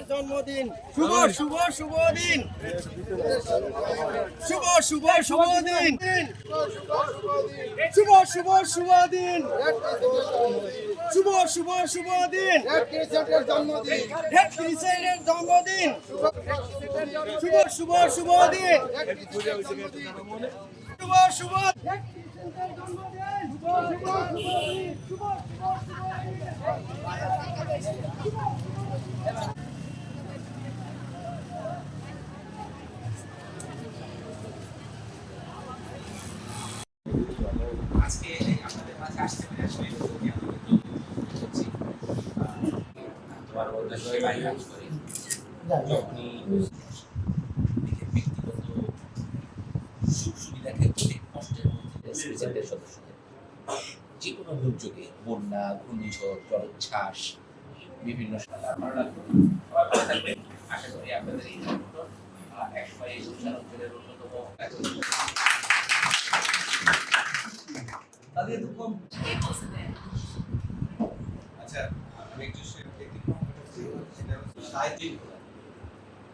জন্মদিন শুভ শুভ শুভ দিন, শুভ শুভ শুভ দিন, শুভ শুভ শুভ দিন, শুভ শুভ শুভ দিন, জন্মদিন, জন্মদিন, শুভ শুভ শুভ দিন, শুভ শুভ আজকে আপনাদের মাঝে আসতে পেরে আসলে তোমার উদ্দেশ্য বাইরে করি যখনই ব্যক্তিগত সুখ সুবিধা ক্ষেত্রে কষ্টের মধ্যে সিটিজেনদের সদস্যদের যে কোনো দুর্যোগে বন্যা, ঘূর্ণিঝড়, জলোচ্ছ্বাস, বিভিন্ন আশা করি আপনাদের এই সংগঠন একসময় এই অনুষ্ঠান অঞ্চলের অন্যতম আচ্ছা, আমি একটু সাহিত্য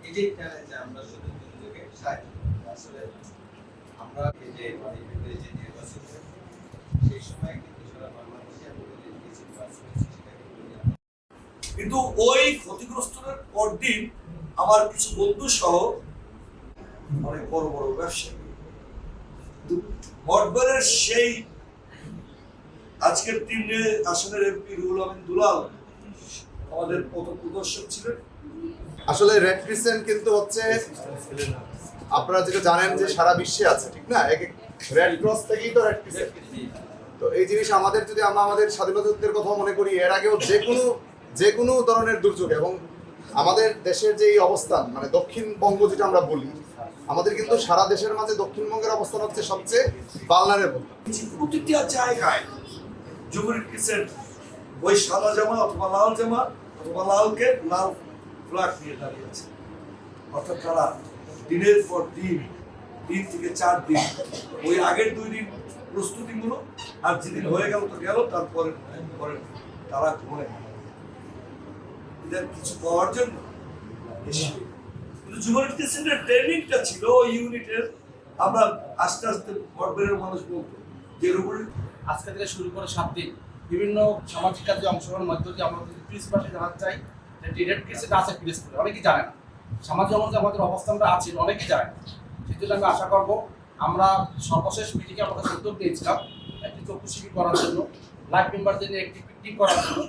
এই যে এখানে যে আমরা শুধু দুর্যোগে সাহিত্য আসলে আমরা এই যে যে নির্বাচন সেই সময় কিন্তু সারা বাংলাদেশে কিন্তু ওই ক্ষতিগ্রস্তের পরদিন আমার কিছু বন্ধু সহ অনেক বড় বড় ব্যবসায়ী মঠবাড়ির সেই আজকের 3 আসনের এমপি রুহুল আমিন দুলাল আমাদের পথপ্রদর্শক ছিলেন। আসলে রেড ক্রিসেন্ট কিন্তু হচ্ছে আপনারা যেটা জানেন যে সারা বিশ্বে আছে, ঠিক না? রেড ক্রস থেকেই তো রেড ক্রিসেন্ট। তো এই জিনিস আমাদের যদি আমরা আমাদের স্বাধীনতা যুদ্ধের কথা মনে করি, এর আগেও যে কোনো ধরনের দুর্যোগ এবং আমাদের দেশের যে এই অবস্থান, মানে দক্ষিণবঙ্গ যেটা আমরা বলি, আমাদের কিন্তু সারা দেশের মাঝে দক্ষিণবঙ্গের অবস্থান হচ্ছে সবচেয়ে ভালনারেবল। প্রতিটা জায়গায় যুবলীগ ক্রিসেন্ট ওই সাদা জামা অথবা লাল জামা অথবা লালকে লাল ফ্ল্যাগ নিয়ে দাঁড়িয়েছে। অর্থাৎ তারা দিনের পর দিন 3 থেকে 4 দিন ওই আগের 2 দিন প্রস্তুতিমূলক, আর যেদিন হয়ে গেল তো গেল, তারপরে তারা ঘুরে এদের কিছু পাওয়ার জন্য। কিন্তু যুবলীগ ক্রিসেন্টের ট্রেনিংটা ছিল ওই ইউনিটের। আমরা আস্তে আস্তে মঠবাড়ির মানুষ বলতো যে আজকে থেকে শুরু করে 7 দিন বিভিন্ন সামাজিক কাজে অংশগ্রহণের মধ্য দিয়ে আমরা যদি প্রিন্সিপালকে জানাতে চাই যে রেড ক্রিসেন্ট আছে পিরোজপুরে, অনেকেই জানে না। সামাজিক অঙ্গনে আমাদের অবস্থানটা আছে অনেকেই জানে না। সেই জন্য আমি আশা করবো, আমরা সর্বশেষ মিটিংয়ে আমাদের উদ্যোগ নিয়েছিলাম একটি চক্ষু শিবির করার জন্য, লাইভ মেম্বারদের নিয়ে একটি পিকনিক করার জন্য।